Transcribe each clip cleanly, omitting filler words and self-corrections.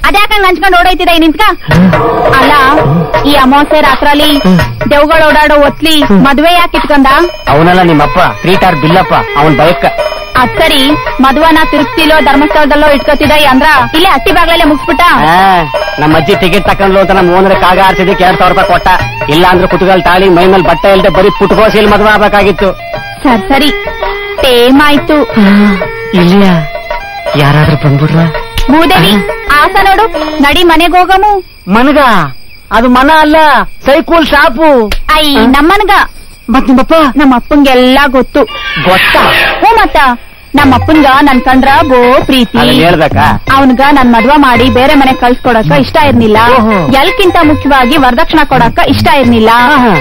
ಅದ್ಯಾಕಂಗ್ ಹಂಚ್ಕೊಂಡ್ ಓಡೋಯ್ತಿದ ನಿಂತ್ಕ. ಅಲ್ಲ, ಈ ಅಮಾವಾಸ್ಯೆ ರಾತ್ರಲ್ಲಿ ದೇವ್ಗಳು ಓಡಾಡೋ ಒತ್ಲಿ ಮದ್ವೆ ಯಾಕೆ ಇಟ್ಕೊಂಡ? ಅವನಲ್ಲ ನಿಮ್ಮಪ್ಪ 3 ಸ್ಟಾರ್ ಬಿಲ್ಲಪ್ಪ, ಅವನ್ ಬಯಕ್ಕ. ಅದ್ ಸರಿ, ಮದುವನ ತಿರುಗ್ತಿಲೋ ಧರ್ಮಸ್ಥಳದಲ್ಲೋ ಇಟ್ಕೋತಿದ ಅಂದ್ರ ಇಲ್ಲೇ ಹಟ್ಟಿ ಬಾಗ್ಲಲ್ಲೇ ಮುಗಿಸ್ಬಿಟ್ಟ. ನಮ್ಮ ಅಜ್ಜಿ ಟಿಕೆಟ್ ತಕೊಂಡ್ಲು ಅಂತ ನಮ್ಮ ಓನರ್ ಕಾಗ ಆರ್ಸಿದಕ್ಕೆ 2,000 ರೂಪಾಯಿ ಕೊಟ್ಟ. ಇಲ್ಲ ಅಂದ್ರೆ ಕುಟುಗಲ್ ತಾಳಿ ಮೈ ಮೇಲೆ ಬಟ್ಟೆ ಇಲ್ದೆ ಬರೀ ಪುಟ್ಕೋಸಿಲ್ ಮದುವೆ ಆಗ್ಬೇಕಾಗಿತ್ತು. ಸರಿ ಟೇಮ್ ಆಯ್ತು. ಇಲ್ಲ ಯಾರಾದ್ರೂ ಬಂದ್ಬಿಡ್ರ? ಭೂದೇವಿ ಆಸ ನೋಡು, ನಡಿ ಮನೆಗ್ ಹೋಗಮು. ಮನಗ? ಅದು ಮನ ಅಲ್ಲ, ಸೈಕಲ್ ಶಾಪು. ಐ ನಮ್ಮನ್ಗ. ಮತ್ ನಿಮ್ಮಪ್ಪ? ನಮ್ಮ ಅಪ್ಪಂಗೆಲ್ಲಾ ಗೊತ್ತು. ಗೊತ್ತಾ? ಹ್ಞೂ ಮತ್ತ ನಮ್ಮ ಅಪ್ಪನ್ಗ ನನ್ ಕಂಡ್ರ ಬೋ ಪ್ರೀತಿ. ಹೇಳ್ಬೇಕಾ? ಅವನ್ಗ ನನ್ ಮದ್ವ ಮಾಡಿ ಬೇರೆ ಮನೆ ಕಳ್ಸ್ಕೊಡಕ ಇಷ್ಟ ಇರ್ಲಿಲ್ಲ. ಎಲ್ಕಿಂತ ಮುಖ್ಯವಾಗಿ ವರದಕ್ಷಿಣೆ ಕೊಡಕ ಇಷ್ಟ ಇರ್ಲಿಲ್ಲ.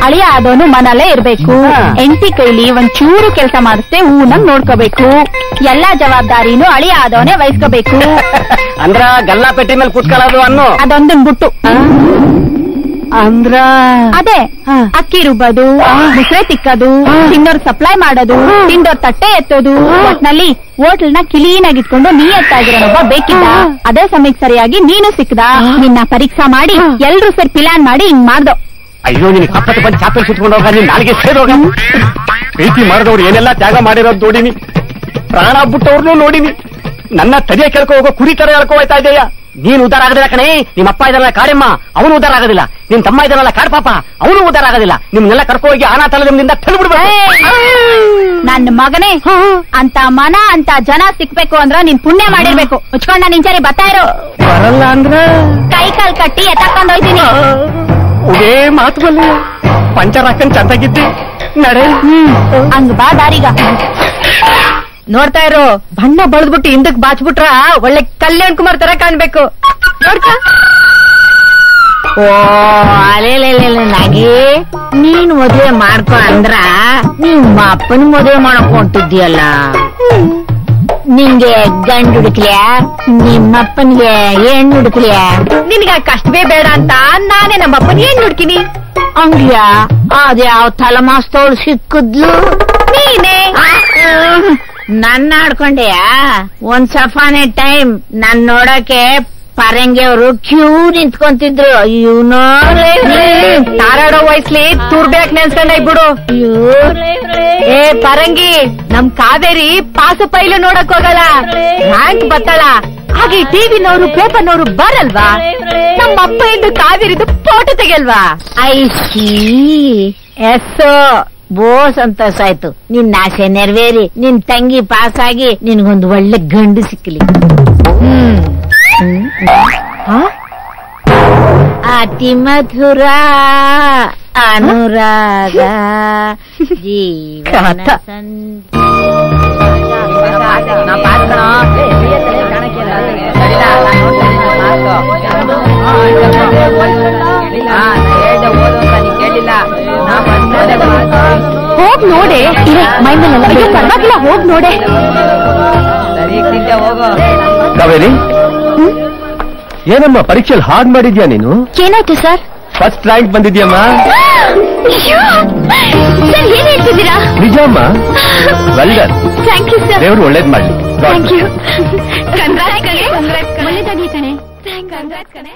ಅಳಿಯ ಆದವನು ಮನಲ್ಲೇ ಇರ್ಬೇಕು. ಎಂಟಿ ಕೈಲಿ ಒಂಚೂರು ಕೆಲಸ ಮಾಡಿಸ್ತೆ ಊನಂಗ್ ನೋಡ್ಕೋಬೇಕು. ಎಲ್ಲಾ ಜವಾಬ್ದಾರಿನೂ ಅಳಿಯ ಆದವನೇ ವಹಿಸ್ಕೋಬೇಕು. ಅಂದ್ರ ಗಲ್ಲಾ ಪೆಟ್ಟಿ ಮೇಲೆ ಕುತ್ಕೊಳ್ಳೋದು ಅನ್ನೋ ಅದೊಂದನ್ ಬಿಟ್ಟು ಅಂದ್ರ ಅದೇ ಅಕ್ಕಿ ರುಬ್ಬೋದು, ಮುಸ್ರೆ ತಿಕ್ಕದು, ತಿನ್ನೋರ್ ಸಪ್ಲೈ ಮಾಡೋದು, ತಿಂದೋರ್ ತಟ್ಟೆ ಎತ್ತೋದು. ಒಟ್ನಲ್ಲಿ ಹೋಟೆಲ್ನ ಕ್ಲೀನ್ ಆಗಿಟ್ಕೊಂಡು ನೀಯತ್ತಾಗಿರೋನೊಬ್ಬ ಬೇಕಿದ್ದ. ಅದೇ ಸಮಯಕ್ಕೆ ಸರಿಯಾಗಿ ನೀನು ಸಿಕ್ಕದ. ನಿನ್ನ ಪರೀಕ್ಷಾ ಮಾಡಿ ಎಲ್ರೂ ಸೇರಿ ಪ್ಲಾನ್ ಮಾಡಿ ಹಿಂಗ್ ಮಾಡ್ದೋ. ಅಯ್ಯೋ, ನಿನ್ ಕಪ್ಪತ್ತು ಬಂದು ಚಾಪಲ್ ಸುಟ್ಕೊಂಡು ಹೋಗ, ನಿನ್ ನಾಲ್ಗೆ ಸೇರೋಗ. ಪ್ರೀತಿ ಮಾಡಿದವ್ರು ಏನೆಲ್ಲಾ ತ್ಯಾಗ ಮಾಡಿರೋದು ನೋಡಿನಿ, ಪ್ರಾಣ ಬಿಟ್ಟವ್ರನ್ನೂ ನೋಡಿನಿ. ನನ್ನ ತದಿಯ ಕೆಳ್ಕೊ ಹೋಗೋ ಕುರಿ ತರ ಎಳ್ಕೊ ಹೋಯ್ತಾ ಇದೆಯಾ? ನೀನ್ ಉದ್ದಾರ ಆಗೋದಿಲ್ಲ ಕಣೆ. ನಿಮ್ಮ ಅಪ್ಪ ಇದನ್ನೆಲ್ಲ ಕಾಡೆಮ್ಮ, ಅವನು ಉದ್ದಾರ ಆಗೋದಿಲ್ಲ. ನಿನ್ ತಮ್ಮ ಇದನ್ನೆಲ್ಲ ಕಾಡ್ ಪಾಪ, ಅವನು ಉದ್ದಾರ ಆಗೋದಿಲ್ಲ. ನಿಮ್ನೆಲ್ಲ ಕರ್ಕೊ ಹೋಗಿ ಅನಾಥಾಲಯದಿಂದ ತಂದ್ಬಿಡ್ಬೇಕು. ನನ್ನ ಮಗನೇ, ಅಂತ ಮನ ಅಂತ ಜನ ಸಿಕ್ಬೇಕು ಅಂದ್ರ ನೀನ್ ಪುಣ್ಯ ಮಾಡಿರ್ಬೇಕು. ಮುಚ್ಕೊಂಡ ನಿಂಚರಿ ಬತ್ತಾ ಇರು. ಬರಲ್ಲ ಅಂದ್ರ ಕೈ ಕಾಲ್ ಕಟ್ಟಿ ಎತ್ತಾಕೊಂಡ್ ಹೋಯ್ತೀನಿ. ಉದೇ ಮಾತು ಬಲ್ಲ, ಪಂಚರ್ ಹಾಕೊಂಡ್ ಚಂದಾಗಿದ್ದೆ ನಡೆ. ಹಂಗ ಬಾ ದಾರಿಗ. ನೋಡ್ತಾ ಇರೋ, ಬಣ್ಣ ಬಳ್ದ್ಬಿಟ್ಟು ಹಿಂದಕ್ ಬಾಚ್ಬಿಟ್ರ ಒಳ್ಳೆ ಕಲ್ಯಾಣ್ ಕುಮಾರ್ ತರ ಕಾಣ್ಬೇಕು. ನೋಡ್ಕ. ಓ ಅಲೆಲೆಲೆ ನಾಗಿ, ನೀನ್ ಮದುವೆ ಮಾಡ್ಕೊ ಅಂದ್ರ ನಿಮ್ಮ ಅಪ್ಪನ ಮದುವೆ ಮಾಡಕ್ ಹೊಂಟಿದ್ಯಲ್ಲ. ನಿಂಗೆ ಗಂಡು ಹುಡುಕ್ಲಿಯಾ, ನಿಮ್ಮಪ್ಪನಿಗೆ ಹೆಣ್ಣು ಹುಡುಕ್ಲಿಯಾ? ನಿನ್ಗ ಕಷ್ಟವೇ ಬೇಡ ಅಂತ ನಾನೇ ನಮ್ಮಪ್ಪನ ಹೆಣ್ಣು ಹುಡ್ಕಿನಿ. ಅಂಗ್ಲಿಯಾ? ಅದ್ಯಾವ ತಲೆಮಾಸ್ತವಳು ಸಿಕ್ಕದ್ಲು? ನೀನೇ. ನನ್ನ ಆಡ್ಕೊಂಡೆಯಾ? ಒಂದ್ ಸಫಾನೆ ಟೈಮ್ ನನ್ ನೋಡಕ್ಕೆ ಪರಂಗಿ ಅವರು ಕ್ಯೂ ನಿಂತ್ಕೊಂತಿದ್ರು. ಇವನು ತಾರಾಡೋ ವಯಸ್ಲಿ ತೂರ್ಬ್ಯಾಕ್ ನೆನ್ಸ್ಕೊಂಡ ಬಿಡು. ಏ ಪರಂಗಿ, ನಮ್ ಕಾವೇರಿ ಪಾಸು ಪೈಲು ನೋಡಕ್ ಹೋಗಲ್ಲ, ರ್ಯಾಂಕ್ ಬತ್ತಳ. ಹಾಗೆ ಟಿವಿನವರು ಪೇಪರ್ನವರು ಬರಲ್ವಾ? ನಮ್ಮ ಅಪ್ಪ ಎಂದು ಕಾವೇರಿದು ಫೋಟೋ ತೆಗೆಲ್ವಾ? ಐಸಿ ಎಸ್ ಬೋ ಸಂತೋಷ ಆಯ್ತು. ನಿನ್ ಆಸೆ ನೆರವೇರಿ ನಿನ್ ತಂಗಿ ಪಾಸ್ ಆಗಿ ನಿನ್ಗೊಂದು ಒಳ್ಳೆ ಗಂಡು ಸಿಕ್ಕಲಿ. ಅತಿ ಮಧುರ ಅನುರಾಗ ಜೀವನ ಹೋಗ್ ನೋಡೆ. ಪರವಾಗಿಲ್ಲ, ಹೋಗ್ ನೋಡೆ. ಕಾವೇರಿ, ಏನಮ್ಮ ಪರೀಕ್ಷೆಯಲ್ಲಿ ಹಾಡ್ ಮಾಡಿದ್ಯಾ ನೀನು? ಏನಾಯ್ತು ಸರ್? ಫಸ್ಟ್ ರ್ಯಾಂಕ್ ಬಂದಿದ್ಯಮ್ಮ. ಸರ್ ಏನ್ ಹೇಳ್ತಿದ್ದೀರಾ? ನಿಜಮ್ಮ. Well done. Thank you sir. ದೇವ್ರು ಒಳ್ಳೇದ್ ಮಾಡ್ಲಿ. Thank you. ಒಳ್ಳೇದಾಗಿ ಕಣೆ. ಕಂಗ್ರಾಟ್ಸ್ ಕಣೆ.